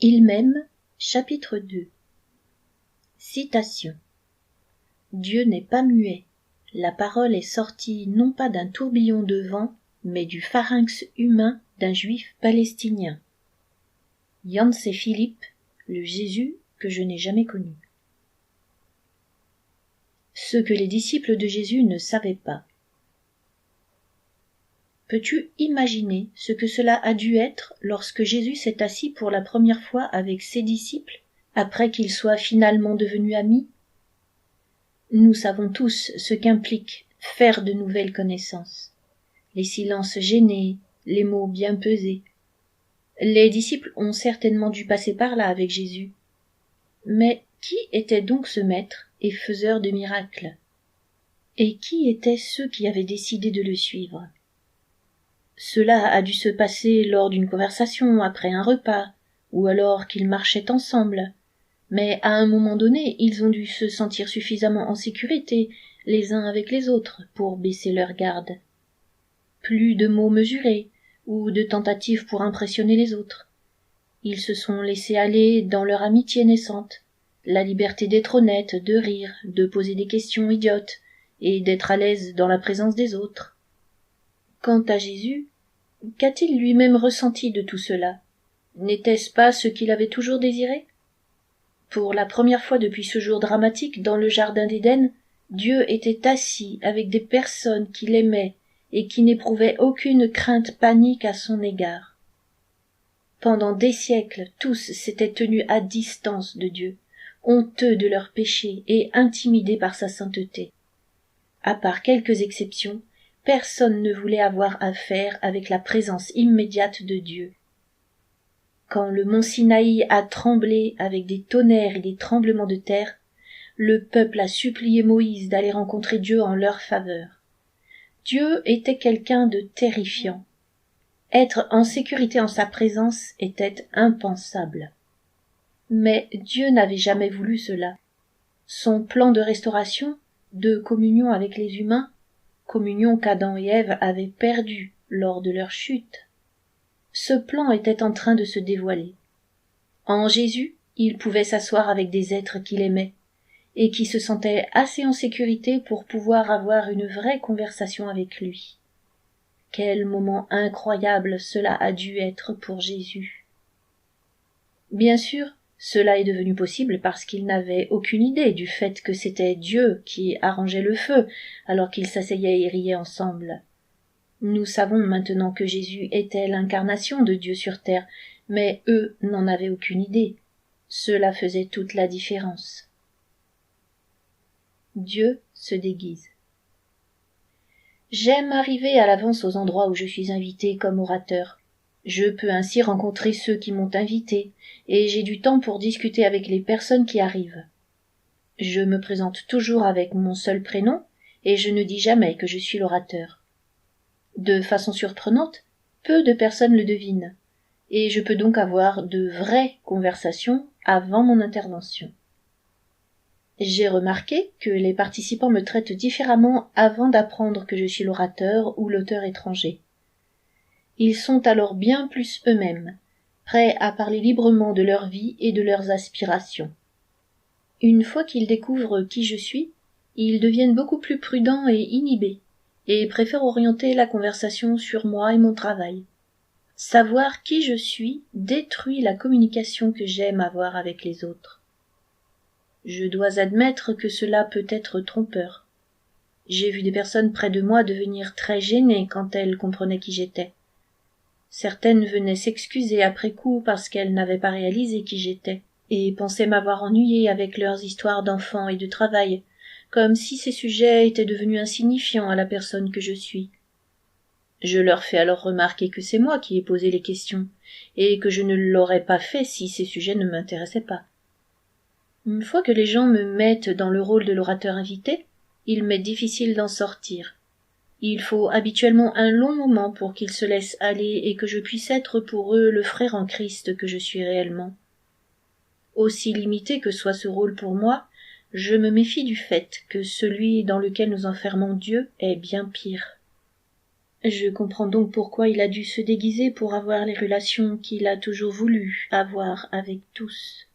Il m'aime, chapitre 2. Citation. Dieu n'est pas muet. La parole est sortie non pas d'un tourbillon de vent, mais du pharynx humain d'un juif palestinien. Yancey Philippe, le Jésus que je n'ai jamais connu. Ce que les disciples de Jésus ne savaient pas. Peux-tu imaginer ce que cela a dû être lorsque Jésus s'est assis pour la première fois avec ses disciples, après qu'ils soient finalement devenus amis? Nous savons tous ce qu'implique faire de nouvelles connaissances. Les silences gênés, les mots bien pesés. Les disciples ont certainement dû passer par là avec Jésus. Mais qui était donc ce maître et faiseur de miracles? Et qui étaient ceux qui avaient décidé de le suivre? Cela a dû se passer lors d'une conversation, après un repas, ou alors qu'ils marchaient ensemble. Mais à un moment donné, ils ont dû se sentir suffisamment en sécurité, les uns avec les autres, pour baisser leur garde. Plus de mots mesurés, ou de tentatives pour impressionner les autres. Ils se sont laissés aller dans leur amitié naissante, la liberté d'être honnête, de rire, de poser des questions idiotes, et d'être à l'aise dans la présence des autres. Quant à Jésus, qu'a-t-il lui-même ressenti de tout cela? N'était-ce pas ce qu'il avait toujours désiré? Pour la première fois depuis ce jour dramatique dans le jardin d'Éden, Dieu était assis avec des personnes qu'il aimait et qui n'éprouvaient aucune crainte panique à son égard. Pendant des siècles, tous s'étaient tenus à distance de Dieu, honteux de leurs péchés et intimidés par sa sainteté. À part quelques exceptions, personne ne voulait avoir affaire avec la présence immédiate de Dieu. Quand le mont Sinaï a tremblé avec des tonnerres et des tremblements de terre, le peuple a supplié Moïse d'aller rencontrer Dieu en leur faveur. Dieu était quelqu'un de terrifiant. Être en sécurité en sa présence était impensable. Mais Dieu n'avait jamais voulu cela. Son plan de restauration, de communion avec les humains, communion qu'Adam et Ève avaient perdue lors de leur chute, ce plan était en train de se dévoiler. En Jésus, il pouvait s'asseoir avec des êtres qu'il aimait, et qui se sentaient assez en sécurité pour pouvoir avoir une vraie conversation avec lui. Quel moment incroyable cela a dû être pour Jésus. Bien sûr, cela est devenu possible parce qu'il n'avait aucune idée du fait que c'était Dieu qui arrangeait le feu alors qu'ils s'asseyaient et riaient ensemble. Nous savons maintenant que Jésus était l'incarnation de Dieu sur terre, mais eux n'en avaient aucune idée. Cela faisait toute la différence. Dieu se déguise. J'aime arriver à l'avance aux endroits où je suis invité comme orateur. Je peux ainsi rencontrer ceux qui m'ont invité, et j'ai du temps pour discuter avec les personnes qui arrivent. Je me présente toujours avec mon seul prénom, et je ne dis jamais que je suis l'orateur. De façon surprenante, peu de personnes le devinent, et je peux donc avoir de vraies conversations avant mon intervention. J'ai remarqué que les participants me traitent différemment avant d'apprendre que je suis l'orateur ou l'auteur étranger. Ils sont alors bien plus eux-mêmes, prêts à parler librement de leur vie et de leurs aspirations. Une fois qu'ils découvrent qui je suis, ils deviennent beaucoup plus prudents et inhibés, et préfèrent orienter la conversation sur moi et mon travail. Savoir qui je suis détruit la communication que j'aime avoir avec les autres. Je dois admettre que cela peut être trompeur. J'ai vu des personnes près de moi devenir très gênées quand elles comprenaient qui j'étais. Certaines venaient s'excuser après coup parce qu'elles n'avaient pas réalisé qui j'étais, et pensaient m'avoir ennuyée avec leurs histoires d'enfants et de travail, comme si ces sujets étaient devenus insignifiants à la personne que je suis. Je leur fais alors remarquer que c'est moi qui ai posé les questions, et que je ne l'aurais pas fait si ces sujets ne m'intéressaient pas. Une fois que les gens me mettent dans le rôle de l'orateur invité, il m'est difficile d'en sortir. Il faut habituellement un long moment pour qu'ils se laissent aller et que je puisse être pour eux le frère en Christ que je suis réellement. Aussi limité que soit ce rôle pour moi, je me méfie du fait que celui dans lequel nous enfermons Dieu est bien pire. Je comprends donc pourquoi il a dû se déguiser pour avoir les relations qu'il a toujours voulu avoir avec tous.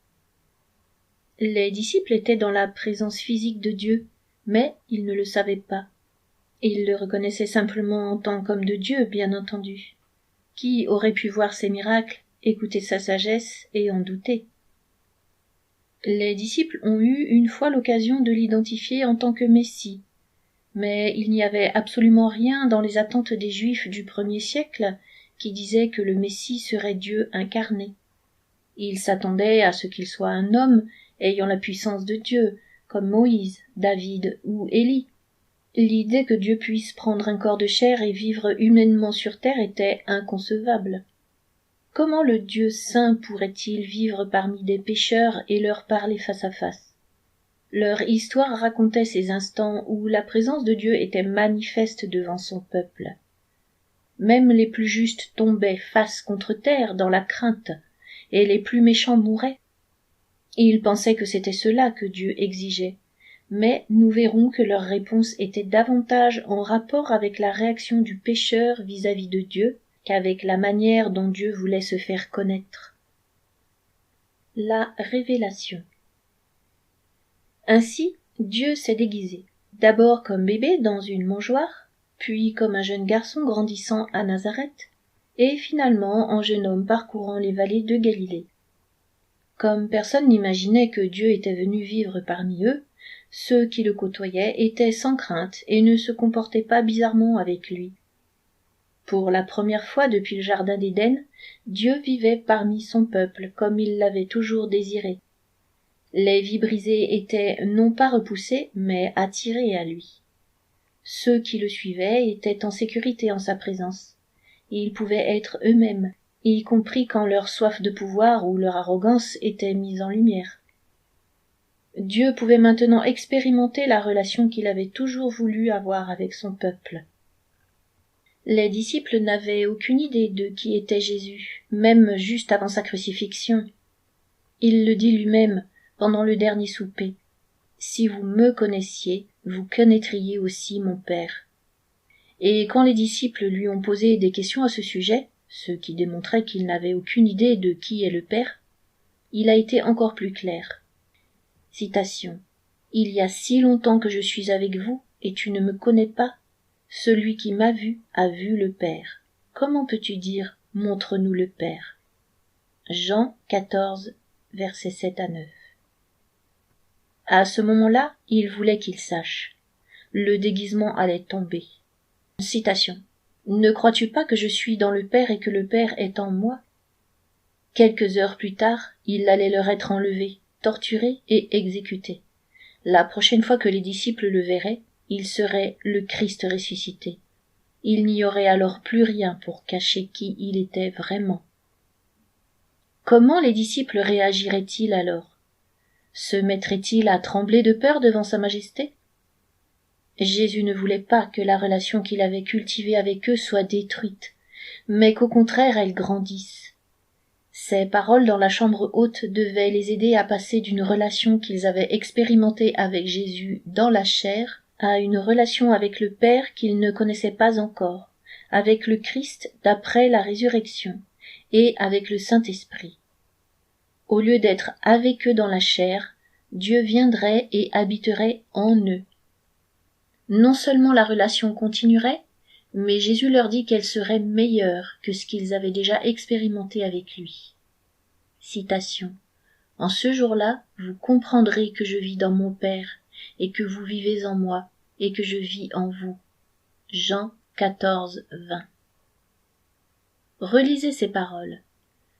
Les disciples étaient dans la présence physique de Dieu, mais ils ne le savaient pas. Ils le reconnaissaient simplement en tant qu'homme de Dieu, bien entendu. Qui aurait pu voir ses miracles, écouter sa sagesse et en douter? Les disciples ont eu une fois l'occasion de l'identifier en tant que Messie, mais il n'y avait absolument rien dans les attentes des Juifs du premier siècle qui disait que le Messie serait Dieu incarné. Ils s'attendaient à ce qu'il soit un homme ayant la puissance de Dieu, comme Moïse, David ou Élie. L'idée que Dieu puisse prendre un corps de chair et vivre humainement sur terre était inconcevable. Comment le Dieu saint pourrait-il vivre parmi des pécheurs et leur parler face à face? Leur histoire racontait ces instants où la présence de Dieu était manifeste devant son peuple. Même les plus justes tombaient face contre terre dans la crainte, et les plus méchants mouraient. Ils pensaient que c'était cela que Dieu exigeait, mais nous verrons que leur réponse était davantage en rapport avec la réaction du pécheur vis-à-vis de Dieu qu'avec la manière dont Dieu voulait se faire connaître. La révélation. Ainsi, Dieu s'est déguisé, d'abord comme bébé dans une mangeoire, puis comme un jeune garçon grandissant à Nazareth, et finalement en jeune homme parcourant les vallées de Galilée. Comme personne n'imaginait que Dieu était venu vivre parmi eux, ceux qui le côtoyaient étaient sans crainte et ne se comportaient pas bizarrement avec lui. Pour la première fois depuis le jardin d'Éden, Dieu vivait parmi son peuple comme il l'avait toujours désiré. Les vies brisées étaient non pas repoussées, mais attirées à lui. Ceux qui le suivaient étaient en sécurité en sa présence. Ils pouvaient être eux-mêmes, y compris quand leur soif de pouvoir ou leur arrogance était mise en lumière. Dieu pouvait maintenant expérimenter la relation qu'il avait toujours voulu avoir avec son peuple. Les disciples n'avaient aucune idée de qui était Jésus, même juste avant sa crucifixion. Il le dit lui-même pendant le dernier souper. « Si vous me connaissiez, vous connaîtriez aussi mon Père. » Et quand les disciples lui ont posé des questions à ce sujet, ce qui démontrait qu'il n'avait aucune idée de qui est le Père, il a été encore plus clair. Citation. « Il y a si longtemps que je suis avec vous, et tu ne me connais pas. Celui qui m'a vu a vu le Père. Comment peux-tu dire « Montre-nous le Père » Jean 14, versets 7 à 9. À ce moment-là, il voulait qu'il sache. Le déguisement allait tomber. Citation. « Ne crois-tu pas que je suis dans le Père et que le Père est en moi ?» Quelques heures plus tard, il allait leur être enlevé, torturé et exécuté. La prochaine fois que les disciples le verraient, il serait le Christ ressuscité. Il n'y aurait alors plus rien pour cacher qui il était vraiment. Comment les disciples réagiraient-ils alors? Se mettraient-ils à trembler de peur devant sa majesté? Jésus ne voulait pas que la relation qu'il avait cultivée avec eux soit détruite, mais qu'au contraire elle grandisse. Ces paroles dans la chambre haute devaient les aider à passer d'une relation qu'ils avaient expérimentée avec Jésus dans la chair à une relation avec le Père qu'ils ne connaissaient pas encore, avec le Christ d'après la résurrection, et avec le Saint-Esprit. Au lieu d'être avec eux dans la chair, Dieu viendrait et habiterait en eux. Non seulement la relation continuerait, mais Jésus leur dit qu'elle serait meilleure que ce qu'ils avaient déjà expérimenté avec lui. Citation. « En ce jour-là, vous comprendrez que je vis dans mon Père, et que vous vivez en moi, et que je vis en vous. » Jean 14, 20. Relisez ces paroles.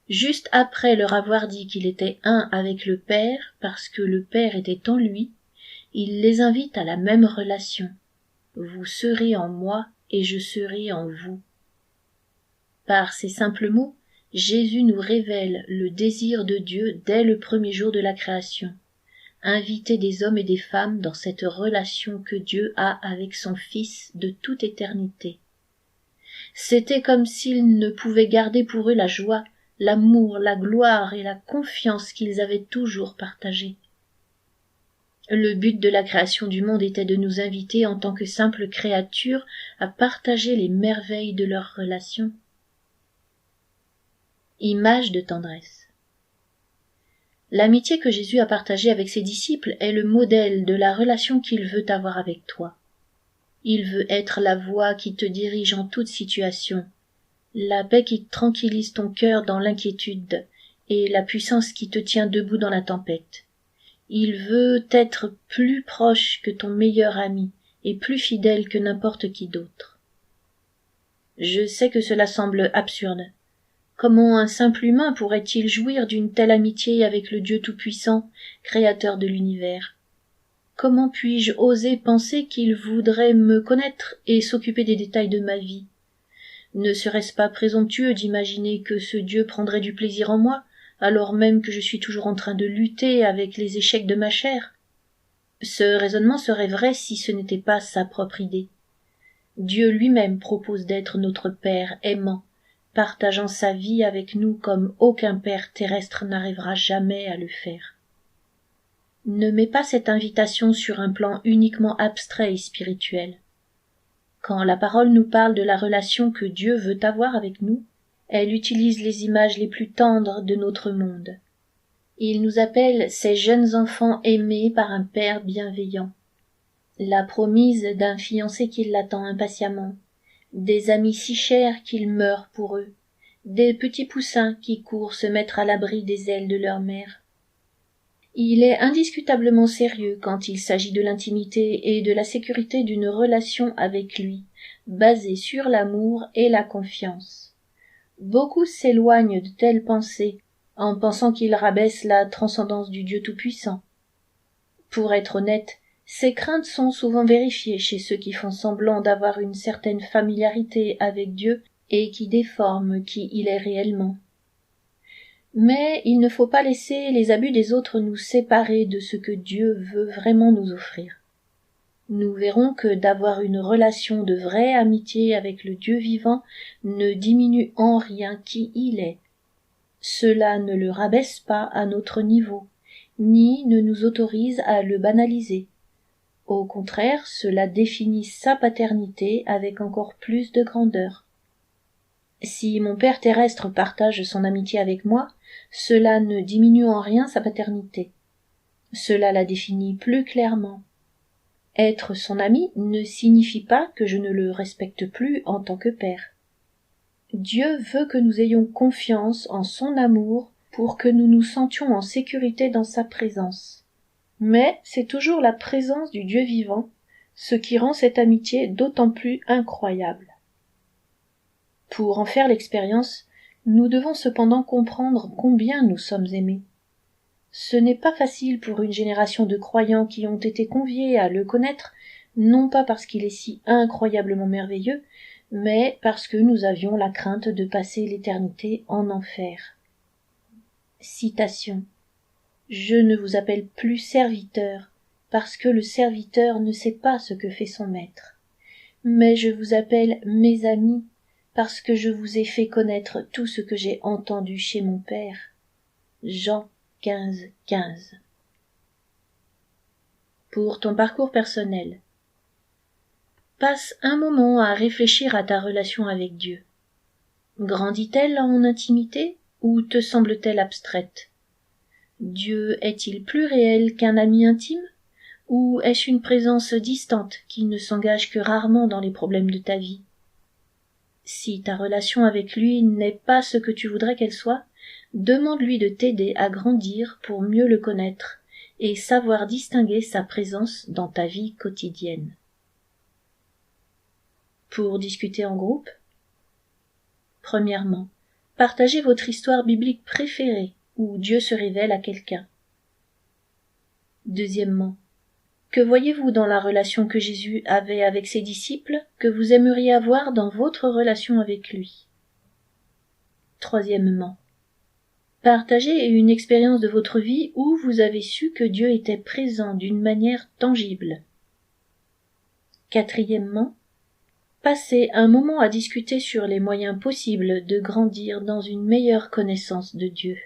Juste après leur avoir dit qu'il était un avec le Père parce que le Père était en lui, il les invite à la même relation. Vous serez en moi et je serai en vous. Par ces simples mots, Jésus nous révèle le désir de Dieu dès le premier jour de la création. Inviter des hommes et des femmes dans cette relation que Dieu a avec son Fils de toute éternité. C'était comme s'il ne pouvait garder pour eux la joie, l'amour, la gloire et la confiance qu'ils avaient toujours partagés. Le but de la création du monde était de nous inviter en tant que simples créatures à partager les merveilles de leur relation. Image de tendresse. L'amitié que Jésus a partagée avec ses disciples est le modèle de la relation qu'il veut avoir avec toi. Il veut être la voix qui te dirige en toute situation, la paix qui tranquillise ton cœur dans l'inquiétude et la puissance qui te tient debout dans la tempête. Il veut être plus proche que ton meilleur ami et plus fidèle que n'importe qui d'autre. Je sais que cela semble absurde. Comment un simple humain pourrait-il jouir d'une telle amitié avec le Dieu Tout-Puissant, créateur de l'univers? Comment puis-je oser penser qu'il voudrait me connaître et s'occuper des détails de ma vie? Ne serait-ce pas présomptueux d'imaginer que ce Dieu prendrait du plaisir en moi, alors même que je suis toujours en train de lutter avec les échecs de ma chair? Ce raisonnement serait vrai si ce n'était pas sa propre idée. Dieu lui-même propose d'être notre Père aimant, partageant sa vie avec nous comme aucun père terrestre n'arrivera jamais à le faire. Ne mets pas cette invitation sur un plan uniquement abstrait et spirituel. Quand la parole nous parle de la relation que Dieu veut avoir avec nous, elle utilise les images les plus tendres de notre monde. Il nous appelle ses jeunes enfants aimés par un père bienveillant, la promise d'un fiancé qui l'attend impatiemment, des amis si chers qu'il meurt pour eux, des petits poussins qui courent se mettre à l'abri des ailes de leur mère. Il est indiscutablement sérieux quand il s'agit de l'intimité et de la sécurité d'une relation avec lui, basée sur l'amour et la confiance. Beaucoup s'éloignent de telles pensées, en pensant qu'il rabaisse la transcendance du Dieu Tout-Puissant. Pour être honnête, ces craintes sont souvent vérifiées chez ceux qui font semblant d'avoir une certaine familiarité avec Dieu et qui déforment qui il est réellement. Mais il ne faut pas laisser les abus des autres nous séparer de ce que Dieu veut vraiment nous offrir. Nous verrons que d'avoir une relation de vraie amitié avec le Dieu vivant ne diminue en rien qui il est. Cela ne le rabaisse pas à notre niveau, ni ne nous autorise à le banaliser. Au contraire, cela définit sa paternité avec encore plus de grandeur. Si mon père terrestre partage son amitié avec moi, cela ne diminue en rien sa paternité. Cela la définit plus clairement. Être son ami ne signifie pas que je ne le respecte plus en tant que père. Dieu veut que nous ayons confiance en son amour pour que nous nous sentions en sécurité dans sa présence. Mais c'est toujours la présence du Dieu vivant, ce qui rend cette amitié d'autant plus incroyable. Pour en faire l'expérience, nous devons cependant comprendre combien nous sommes aimés. Ce n'est pas facile pour une génération de croyants qui ont été conviés à le connaître, non pas parce qu'il est si incroyablement merveilleux, mais parce que nous avions la crainte de passer l'éternité en enfer. Citation. Je ne vous appelle plus serviteur, parce que le serviteur ne sait pas ce que fait son maître. Mais je vous appelle mes amis, parce que je vous ai fait connaître tout ce que j'ai entendu chez mon Père. Jean 15:15. Pour ton parcours personnel. Passe un moment à réfléchir à ta relation avec Dieu. Grandit-elle en intimité ou te semble-t-elle abstraite? Dieu est-il plus réel qu'un ami intime? Ou est-ce une présence distante qui ne s'engage que rarement dans les problèmes de ta vie? Si ta relation avec lui n'est pas ce que tu voudrais qu'elle soit, demande-lui de t'aider à grandir pour mieux le connaître et savoir distinguer sa présence dans ta vie quotidienne. Pour discuter en groupe, premièrement, partagez votre histoire biblique préférée où Dieu se révèle à quelqu'un. Deuxièmement, que voyez-vous dans la relation que Jésus avait avec ses disciples que vous aimeriez avoir dans votre relation avec lui? Troisièmement, partagez une expérience de votre vie où vous avez su que Dieu était présent d'une manière tangible. Quatrièmement, passez un moment à discuter sur les moyens possibles de grandir dans une meilleure connaissance de Dieu.